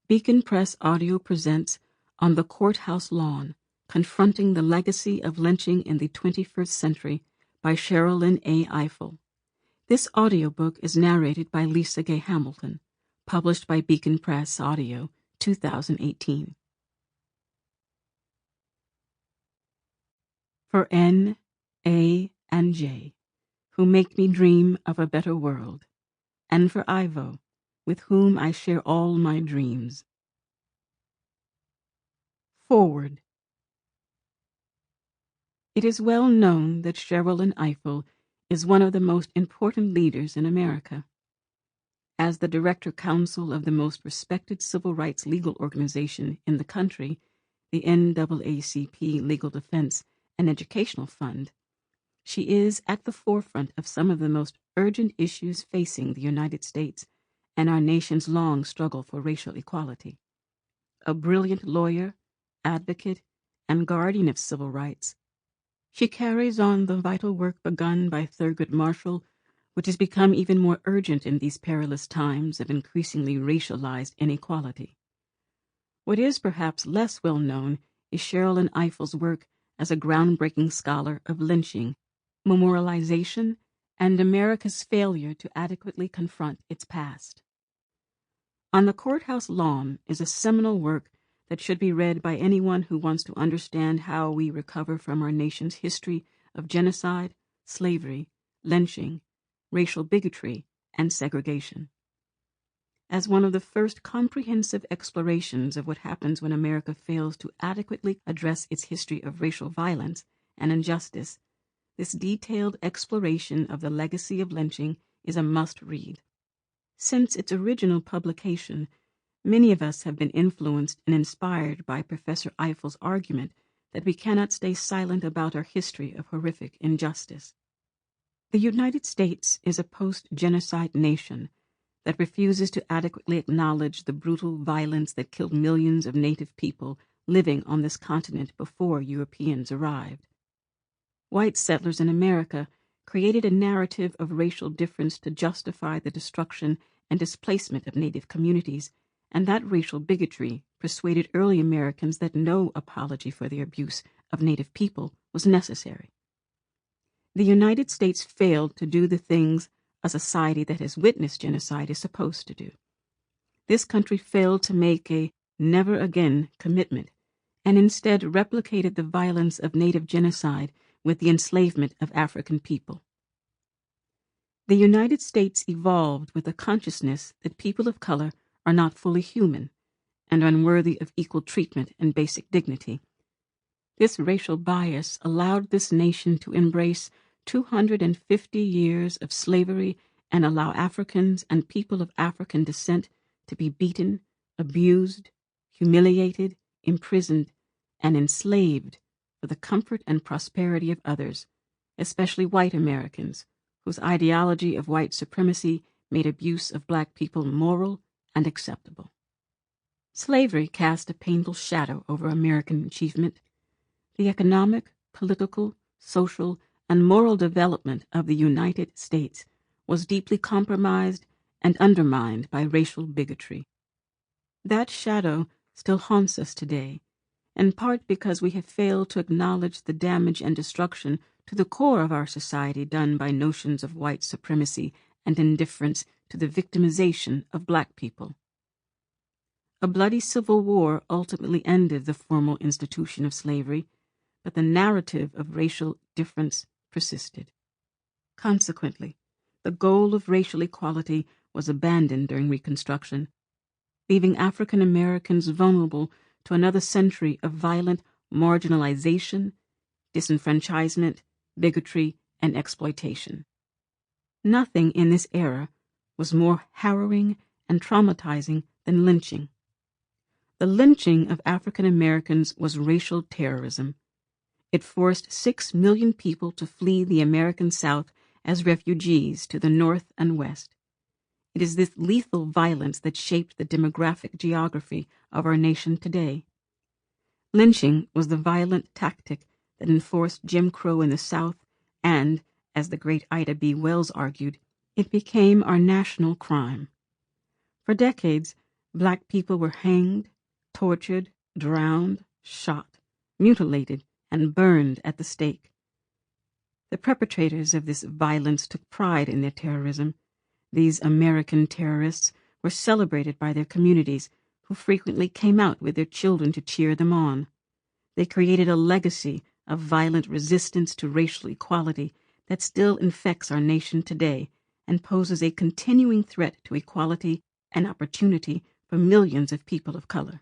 Beacon Press Audio presents On the Courthouse Lawn, Confronting the Legacy of Lynching in the 21st Century by Sherrilyn Ifill. This audiobook is narrated by Lisagay Hamilton, published by Beacon Press Audio, 2018. For N, A, and J, who make me dream of a better world, and for Ivo, with whom I share all my dreams. Forward. It is well known that Sherrilyn Ifill is one of the most important leaders in America. As the Director Counsel of the most respected civil rights legal organization in the country, the NAACP Legal Defense and Educational Fund, she is at the forefront of some of the most urgent issues facing the United States and our nation's long struggle for racial equality. A brilliant lawyer, advocate, and guardian of civil rights, she carries on the vital work begun by Thurgood Marshall, which has become even more urgent in these perilous times of increasingly racialized inequality. What is perhaps less well known is Sherrilyn Ifill's work as a groundbreaking scholar of lynching, memorialization, and America's failure to adequately confront its past. On the Courthouse Lawn is a seminal work that should be read by anyone who wants to understand how we recover from our nation's history of genocide, slavery, lynching, racial bigotry, and segregation. As one of the first comprehensive explorations of what happens when America fails to adequately address its history of racial violence and injustice, this detailed exploration of the legacy of lynching is a must-read. Since its original publication, many of us have been influenced and inspired by Professor Ifill's argument that we cannot stay silent about our history of horrific injustice. The United States is a post-genocide nation that refuses to adequately acknowledge the brutal violence that killed millions of Native people living on this continent before Europeans arrived. White settlers in America created a narrative of racial difference to justify the destruction and displacement of Native communities, and that racial bigotry persuaded early Americans that no apology for the abuse of Native people was necessary. The United States failed to do the things a society that has witnessed genocide is supposed to do. This country failed to make a never again commitment, and instead replicated the violence of Native genocide with the enslavement of African people. The United States evolved with a consciousness that people of color are not fully human and unworthy of equal treatment and basic dignity. This racial bias allowed this nation to embrace 250 years of slavery and allow Africans and people of African descent to be beaten, abused, humiliated, imprisoned, and enslaved for the comfort and prosperity of others, especially white Americans, whose ideology of white supremacy made abuse of black people moral and acceptable. Slavery cast a painful shadow over American achievement. The economic, political, social, and moral development of the United States was deeply compromised and undermined by racial bigotry. That shadow still haunts us today, in part because we have failed to acknowledge the damage and destruction to the core of our society done by notions of white supremacy and indifference to the victimization of black people. A bloody civil war ultimately ended the formal institution of slavery, but the narrative of racial difference persisted. Consequently, the goal of racial equality was abandoned during Reconstruction, leaving African Americans vulnerable to another century of violent marginalization, disenfranchisement, bigotry, and exploitation. Nothing in this era was more harrowing and traumatizing than lynching. The lynching of African Americans was racial terrorism. It forced 6 million people to flee the American South as refugees to the North and West. It is this lethal violence that shaped the demographic geography of our nation today. Lynching was the violent tactic that enforced Jim Crow in the South, and, as the great Ida B. Wells argued, it became our national crime. For decades, Black people were hanged, tortured, drowned, shot, mutilated, and burned at the stake. The perpetrators of this violence took pride in their terrorism. These American terrorists were celebrated by their communities, who frequently came out with their children to cheer them on. They created a legacy of violent resistance to racial equality that still infects our nation today and poses a continuing threat to equality and opportunity for millions of people of color.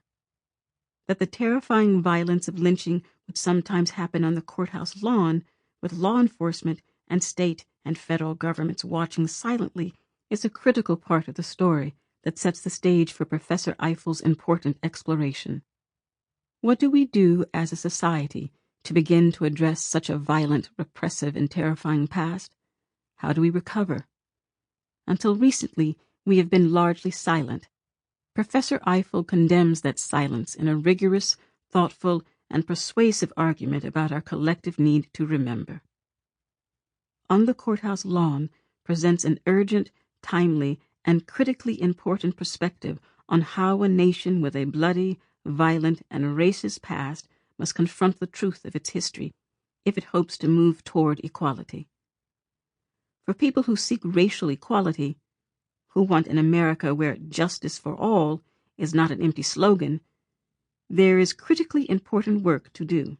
That the terrifying violence of lynching would sometimes happen on the courthouse lawn, with law enforcement and state and federal governments watching silently, is a critical part of the story that sets the stage for Professor Ifill's important exploration. What do we do as a society to begin to address such a violent, repressive, and terrifying past? How do we recover? Until recently, we have been largely silent. Professor Ifill condemns that silence in a rigorous, thoughtful, and persuasive argument about our collective need to remember. On the Courthouse Lawn presents an urgent, timely, and critically important perspective on how a nation with a bloody, violent, and racist past must confront the truth of its history if it hopes to move toward equality. For people who seek racial equality, who want an America where justice for all is not an empty slogan, there is critically important work to do.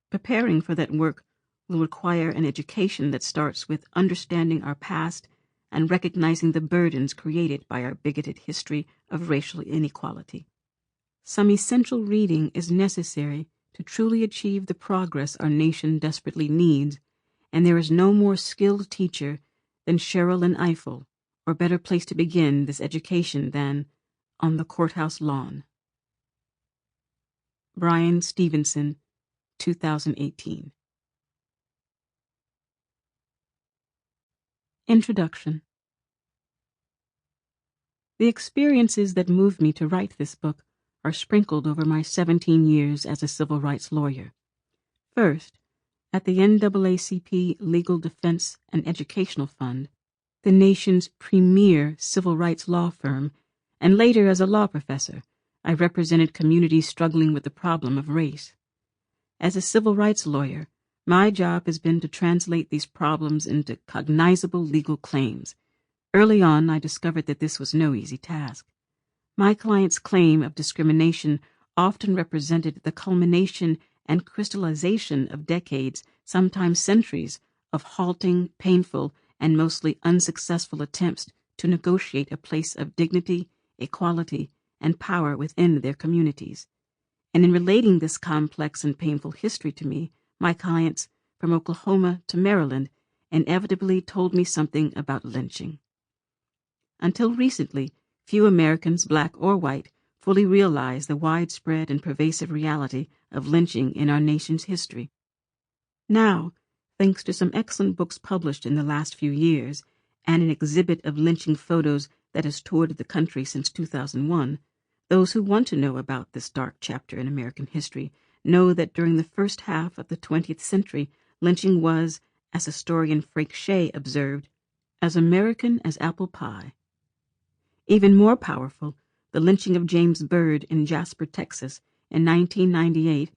Preparing for that work will require an education that starts with understanding our past and recognizing the burdens created by our bigoted history of racial inequality. Some essential reading is necessary to truly achieve the progress our nation desperately needs, and there is no more skilled teacher than Sherrilyn Ifill, or better place to begin this education than On the Courthouse Lawn. Brian Stevenson, 2018. Introduction. The experiences that moved me to write this book are sprinkled over my 17 years as a civil rights lawyer. First, at the NAACP Legal Defense and Educational Fund, the nation's premier civil rights law firm, and later as a law professor, I represented communities struggling with the problem of race. As a civil rights lawyer, my job has been to translate these problems into cognizable legal claims. Early on, I discovered that this was no easy task. My client's claim of discrimination often represented the culmination and crystallization of decades, sometimes centuries, of halting, painful, and mostly unsuccessful attempts to negotiate a place of dignity, equality, and power within their communities. And in relating this complex and painful history to me, my clients, from Oklahoma to Maryland, inevitably told me something about lynching. Until recently, few Americans, black or white, fully realized the widespread and pervasive reality of lynching in our nation's history. Now, thanks to some excellent books published in the last few years, and an exhibit of lynching photos that has toured the country since 2001, those who want to know about this dark chapter in American history know that during the first half of the 20th century, lynching was, as historian Frank Shea observed, as American as apple pie. Even more powerful, the lynching of James Byrd in Jasper, Texas, in 1998,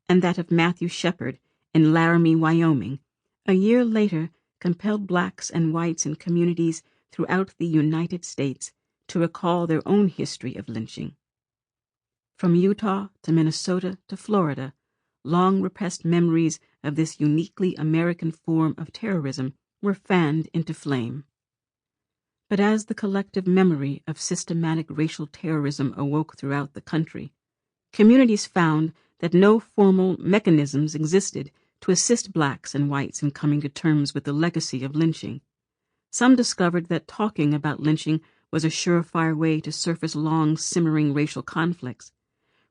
and that of Matthew Shepard in Laramie, Wyoming, a year later compelled blacks and whites in communities throughout the United States to recall their own history of lynching. From Utah to Minnesota to Florida, long repressed memories of this uniquely American form of terrorism were fanned into flame. But as the collective memory of systematic racial terrorism awoke throughout the country, communities found that no formal mechanisms existed to assist blacks and whites in coming to terms with the legacy of lynching. Some discovered that talking about lynching was a surefire way to surface long simmering racial conflicts.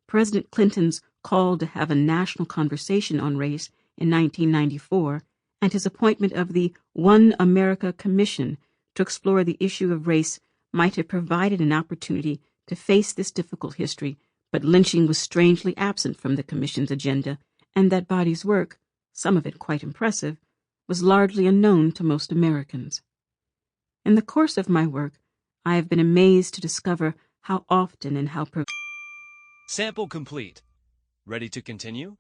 President Clinton's call to have a national conversation on race in 1994, and his appointment of the One America Commission to explore the issue of race might have provided an opportunity to face this difficult history, but lynching was strangely absent from the Commission's agenda, and that body's work, some of it quite impressive, was largely unknown to most Americans. In the course of my work, I have been amazed to discover how often and how Sample complete. Ready to continue?